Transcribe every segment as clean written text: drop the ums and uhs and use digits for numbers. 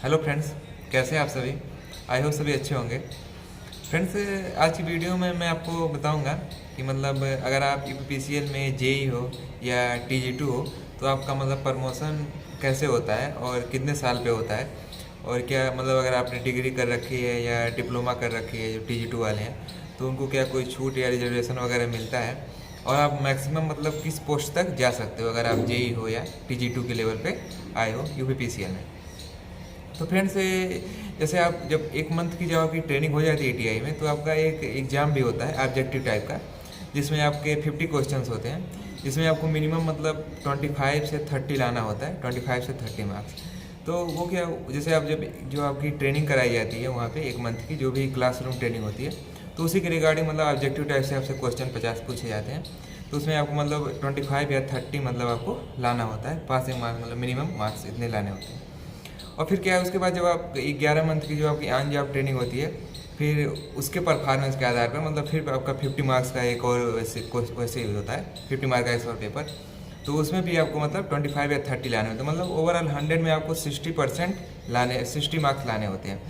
Hello friends, कैसे हैं आप सभी। आई होप सभी अच्छे होंगे। फ्रेंड्स, आज की वीडियो में मैं आपको बताऊंगा कि मतलब अगर आप यूपीपीसीएल में जेई हो या टीजी2 हो तो आपका मतलब प्रमोशन कैसे होता है और कितने साल पे होता है, और क्या मतलब अगर आपने डिग्री कर रखी है या डिप्लोमा कर रखी है जो टीजी2 वाले हैं तो उनको क्या कोई छूट या रिजर्वेशन वगैरह मिलता है, और आप मैक्सिमम मतलब किस पोस्ट तक जा सकते हो अगर आप जेई हो या टीजी2 के लेवल पे आए हो यूपीपीसीएल में। तो फ्रेंड्स, जैसे आप जब एक मंथ की जब आपकी ट्रेनिंग हो जाती है टीआई में तो आपका एक एग्ज़ाम भी होता है ऑब्जेक्टिव टाइप का, जिसमें आपके 50 क्वेश्चंस होते हैं, जिसमें आपको मिनिमम मतलब 25 से 30 लाना होता है, 25 से 30 मार्क्स। तो वो क्या, जैसे आप जब जो आपकी ट्रेनिंग कराई जाती है वहाँ पे एक मंथ की जो भी क्लासरूम ट्रेनिंग होती है, तो उसी के रिगार्डिंग मतलब ऑब्जेक्टिव टाइप से आपसे क्वेश्चन 50 पूछे जाते हैं। तो उसमें आपको मतलब 25 या 30 मतलब आपको लाना होता है, पासिंग मार्क्स मतलब मिनिमम मार्क्स इतने लाने होते हैं। और फिर क्या है, उसके बाद जब आप 11 मंथ की जो आपकी ऑन जॉब ट्रेनिंग होती है, फिर उसके परफॉर्मेंस के आधार पर मतलब फिर आपका 50 मार्क्स का एक और वैसे ही होता है, 50 मार्क का एक और पेपर। तो उसमें भी आपको मतलब 25 या 30 लाने होते हैं, मतलब ओवरऑल 100 में आपको 60% लाने 60 मार्क्स लाने होते हैं।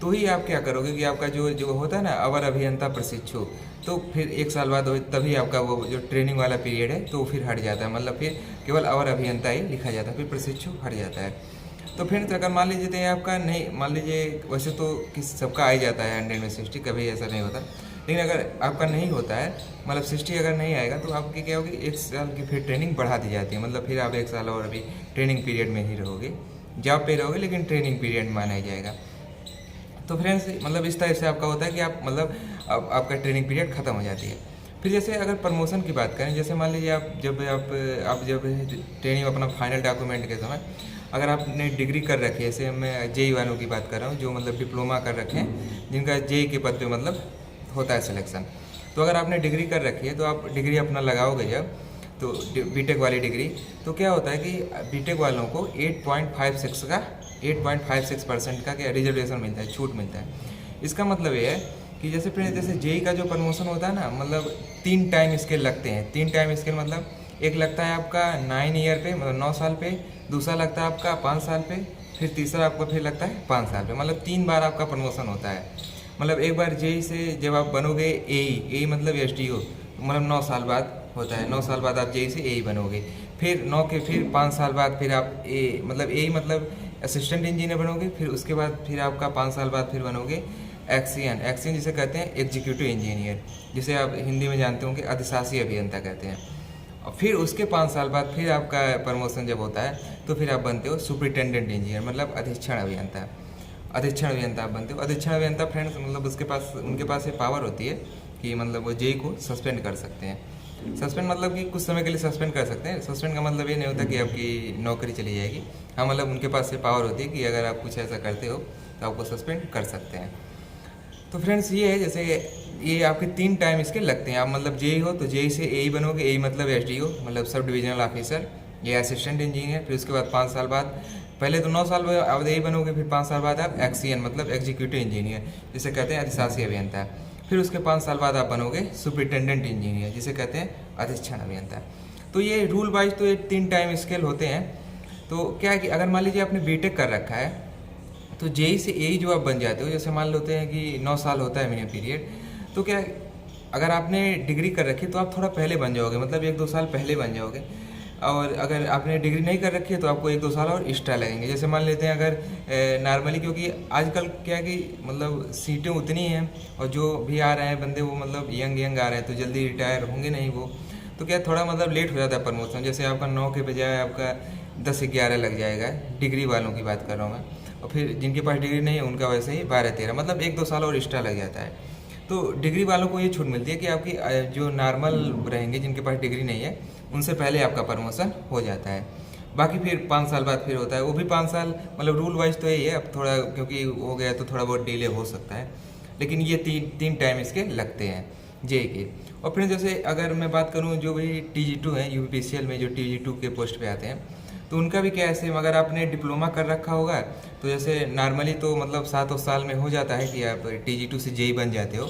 तो ही आप क्या करोगे कि आपका जो जो होता है ना अवर अभियंता प्रशिक्षु, तो फिर एक साल बाद तभी आपका वो जो ट्रेनिंग वाला पीरियड है तो फिर हट जाता है, मतलब फिर केवल अवर अभियंता ही लिखा जाता है, फिर प्रशिक्षु हट जाता है। तो फ्रेंड्स, अगर मान लीजिए तो आपका नहीं, मान लीजिए वैसे तो किस सबका आ ही जाता है 100 में 60, कभी ऐसा नहीं होता, लेकिन अगर आपका नहीं होता है मतलब 60 अगर नहीं आएगा तो आपकी क्या होगी, एक साल की फिर ट्रेनिंग बढ़ा दी जाती है, मतलब फिर आप एक साल और अभी ट्रेनिंग पीरियड में ही रहोगे, जॉब पे रहोगे लेकिन ट्रेनिंग पीरियड माना ही जाएगा। तो फ्रेंड्स, मतलब इस तरह से आपका होता है कि आप मतलब आपका ट्रेनिंग पीरियड ख़त्म हो जाती है। फिर जैसे अगर प्रमोशन की बात करें, जैसे मान लीजिए आप जब ट्रेनिंग अपना फाइनल डॉक्यूमेंट के समय अगर आपने डिग्री कर रखी है, जैसे मैं जेई वालों की बात कर रहा हूँ जो मतलब डिप्लोमा कर रखे हैं, जिनका जेई के पद पे मतलब होता है सिलेक्शन। तो अगर आपने डिग्री कर रखी है तो आप डिग्री अपना लगाओगे जब, तो बीटेक वाली डिग्री, तो क्या होता है कि बीटेक वालों को 8.56% का क्या रिजर्वेशन मिलता है, छूट मिलता है। इसका मतलब ये है कि जैसे फिर जैसे जेई का जो प्रमोशन होता है ना, मतलब 3 टाइम स्केल लगते हैं। 3 टाइम स्केल मतलब एक लगता है आपका 9 ईयर पे, मतलब 9 साल पे, दूसरा लगता है आपका 5 साल पे, फिर तीसरा आपका फिर लगता है 5 साल पे, मतलब 3 बार आपका प्रमोशन होता है। मतलब एक बार जेई से जब आप बनोगे ए मतलब एसडीओ, मतलब 9 साल बाद होता है, 9 साल बाद आप जेई से ए बनोगे, फिर 9 के फिर 5 साल बाद फिर आप ए मतलब असिस्टेंट इंजीनियर बनोगे, फिर उसके बाद फिर आपका 5 साल बाद फिर बनोगे एक्सियन जिसे कहते हैं एग्जीक्यूटिव इंजीनियर, जिसे आप हिंदी में जानते होंगे अधिशासी अभियंता कहते हैं। और फिर उसके 5 साल बाद फिर आपका प्रमोशन जब होता है तो फिर आप बनते हो सुपरिटेंडेंट इंजीनियर, मतलब अधीक्षण अभियंता। अधीक्षण अभियंता आप बनते हो। अधीक्षण अभियंता फ्रेंड्स मतलब उनके पास ये पावर होती है कि मतलब वो जेई को सस्पेंड कर सकते हैं। सस्पेंड मतलब कि कुछ समय के लिए सस्पेंड कर सकते हैं। सस्पेंड का मतलब ये नहीं होता कि आपकी नौकरी चली जाएगी। हाँ, मतलब उनके पास ये पावर होती है कि अगर आप कुछ ऐसा करते हो तो आपको सस्पेंड कर सकते हैं। तो फ्रेंड्स, ये है जैसे ये आपके 3 टाइम इसके लगते हैं। आप मतलब जेई हो तो जेई से ए बनोगे, ए मतलब एसडीओ मतलब सब डिविजनल ऑफिसर या असिस्टेंट इंजीनियर। फिर उसके बाद 5 साल बाद, पहले तो 9 साल आप ए बनोगे, फिर 5 साल बाद आप एक्सीएन मतलब एग्जीक्यूटिव इंजीनियर जिसे कहते हैं अधिशासी अभियंता। फिर उसके 5 साल बाद आप बनोगे सुपरिटेंडेंट इंजीनियर जिसे कहते हैं अधीक्षण अभियंता। तो ये रूल वाइज तो ये 3 टाइम स्केल होते हैं। तो क्या है कि अगर मान लीजिए आपने बीटेक कर रखा है तो जेई से ए जो आप बन जाते हो, जैसे मान लेते हैं कि 9 साल होता है मिनिमम पीरियड, तो क्या अगर आपने डिग्री कर रखी है तो आप थोड़ा पहले बन जाओगे, मतलब 1-2 साल पहले बन जाओगे। और अगर आपने डिग्री नहीं कर रखी है तो आपको 1-2 साल और एक्स्ट्रा लगेंगे। जैसे मान लेते हैं अगर नॉर्मली, क्योंकि आजकल क्या है कि मतलब सीटें उतनी हैं और जो भी आ रहे हैं बंदे वो मतलब यंग आ रहे हैं तो जल्दी रिटायर होंगे नहीं वो, तो क्या थोड़ा मतलब लेट हो जाता है प्रमोशन। जैसे आपका 9 के बजाय आपका 10-11 लग जाएगा, डिग्री वालों की बात कर रहा हूँ मैं। और फिर जिनके पास डिग्री नहीं है उनका वैसे ही 12-13, मतलब 1-2 साल और एक्स्ट्रा लग जाता है। तो डिग्री वालों को ये छूट मिलती है कि आपकी जो नॉर्मल रहेंगे जिनके पास डिग्री नहीं है उनसे पहले आपका प्रमोशन हो जाता है। बाकी फिर 5 साल बाद फिर होता है, वो भी 5 साल, मतलब रूल वाइज तो यही है। अब थोड़ा क्योंकि हो गया तो थोड़ा बहुत डिले हो सकता है, लेकिन ये तीन टाइम इसके लगते हैं जेई के। और फिर जैसे अगर मैं बात करूँ जो भी टीजी2 है यूपीपीसीएल में, जो टीजी2 के पोस्ट पे आते हैं, तो उनका भी क्या है, अगर आपने डिप्लोमा कर रखा होगा तो जैसे नॉर्मली तो मतलब 7 साल में हो जाता है कि आप टीजी2 से जेई बन जाते हो।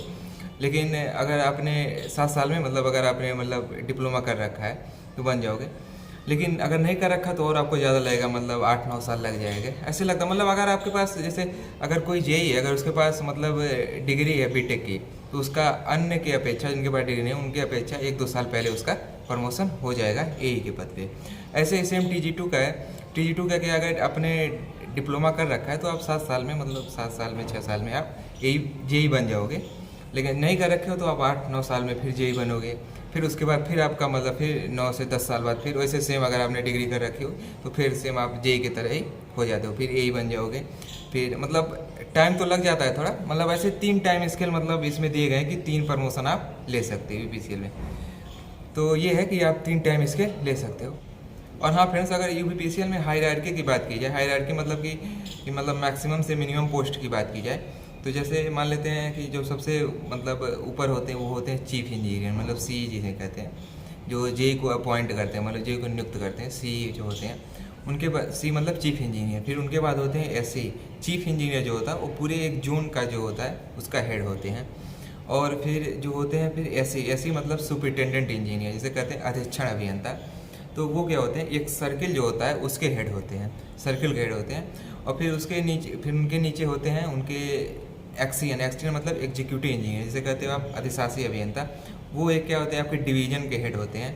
लेकिन अगर आपने 7 साल में मतलब अगर आपने मतलब डिप्लोमा कर रखा है तो बन जाओगे। लेकिन अगर नहीं कर रखा तो और आपको ज़्यादा लगेगा, मतलब 8-9 साल लग जाएगा ऐसे लगता। मतलब अगर आपके पास जैसे अगर कोई जेई है, अगर उसके पास मतलब डिग्री है बीटेक की, तो उसका अन्य की अपेक्षा, जिनके पास डिग्री नहीं है उनकी अपेक्षा 1-2 साल पहले उसका प्रमोशन हो जाएगा एई के पद पे। ऐसे ही सेम TG2 का है। TG2 का क्या, अगर अपने डिप्लोमा कर रखा है तो आप 7 साल में, मतलब 7 साल में 6 साल में आप जेई बन जाओगे। लेकिन नहीं कर रखे हो तो आप 8-9 साल में फिर जेई बनोगे। फिर उसके बाद फिर आपका मतलब फिर 9 से 10 साल बाद फिर वैसे सेम अगर आपने डिग्री कर रखी हो तो फिर सेम आप जेई की तरह ही हो जाते हो, फिर एई बन जाओगे। फिर मतलब टाइम तो लग जाता है थोड़ा, मतलब ऐसे 3 टाइम स्केल मतलब इसमें दिए गए हैं कि 3 प्रमोशन आप ले सकते हो यूपीसीएल में। तो ये है कि आप 3 टाइम स्केल ले सकते हो। और हाँ फ्रेंड्स, अगर यूपीसीएल में हायरार्की की बात की जाए, हायरार्की मतलब कि मतलब मैक्सिमम से मिनिमम पोस्ट की बात की जाए, तो जैसे मान लेते हैं कि जो सबसे मतलब ऊपर होते हैं वो होते हैं चीफ इंजीनियर, मतलब सी जिन्हें कहते हैं, जो जेई को अपॉइंट करते हैं, मतलब जेई को नियुक्त करते हैं, सी जो होते हैं उनके बाद, सी मतलब चीफ इंजीनियर। फिर उनके बाद होते हैं एसई। चीफ इंजीनियर जो होता है वो पूरे एक जोन का जो होता है उसका हेड होते हैं। और फिर जो होते हैं फिर एसई मतलब सुपरिटेंडेंट इंजीनियर, जिसे कहते हैं अधीक्षण अभियंता। तो वो क्या होते हैं, एक सर्किल जो होता है उसके हेड होते हैं, सर्किल के हेड होते हैं। और फिर उसके नीचे, फिर उनके नीचे होते हैं उनके एक्सटीएन मतलब एग्जीक्यूटिव इंजीनियर, जिसे कहते हैं आप अधिशासी अभियंता। वो एक क्या होते हैं, आपके डिवीजन के हेड होते हैं।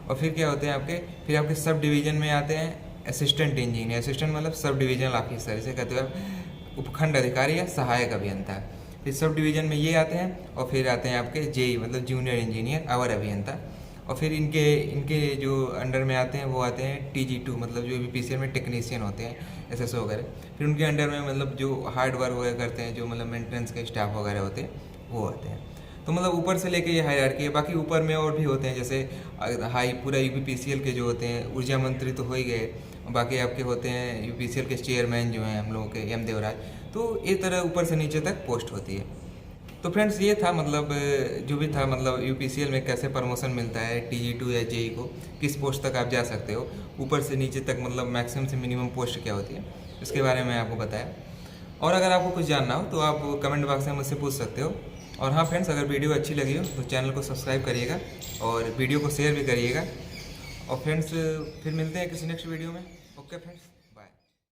और फिर क्या होते हैं आपके, फिर आपके सब डिवीजन में आते हैं असिस्टेंट इंजीनियर। असिस्टेंट मतलब सब डिवीजनल ऑफिसर, जिसे कहते हैं आप उपखंड अधिकारी या सहायक अभियंता। फिर सब डिवीजन में ये आते हैं। और फिर आते हैं आपके जेई मतलब जूनियर इंजीनियर अवर अभियंता। और फिर इनके जो अंडर में आते हैं वो आते हैं TG2 मतलब जो यूपीसीएल में टेक्नीशियन होते हैं, SSO वगैरह। फिर उनके अंडर में मतलब जो हार्ड वर्क वगैरह करते हैं, जो मतलब मेंटेनेंस के स्टाफ वगैरह होते हैं वो आते हैं। तो मतलब ऊपर से लेके ये हायरार्की है। बाकी ऊपर में और भी होते हैं, जैसे हाई पूरा यूपीसीएल के जो होते हैं, ऊर्जा मंत्री तो हो ही गए, बाकी आपके होते हैं यूपीसीएल के चेयरमैन जो हैं हम लोगों के एम देवराज। तो इस तरह ऊपर से नीचे तक पोस्ट होती है। तो फ्रेंड्स ये था मतलब जो भी था, मतलब यूपीसीएल में कैसे प्रमोशन मिलता है, TG2 या जेई को किस पोस्ट तक आप जा सकते हो, ऊपर से नीचे तक मतलब मैक्सिमम से मिनिमम पोस्ट क्या होती है, इसके बारे में आपको बताया। और अगर आपको कुछ जानना हो तो आप कमेंट बॉक्स में मुझसे पूछ सकते हो। और हाँ फ्रेंड्स, अगर वीडियो अच्छी लगी हो तो चैनल को सब्सक्राइब करिएगा और वीडियो को शेयर भी करिएगा। और फ्रेंड्स फिर मिलते हैं किसी नेक्स्ट वीडियो में। Okay friends.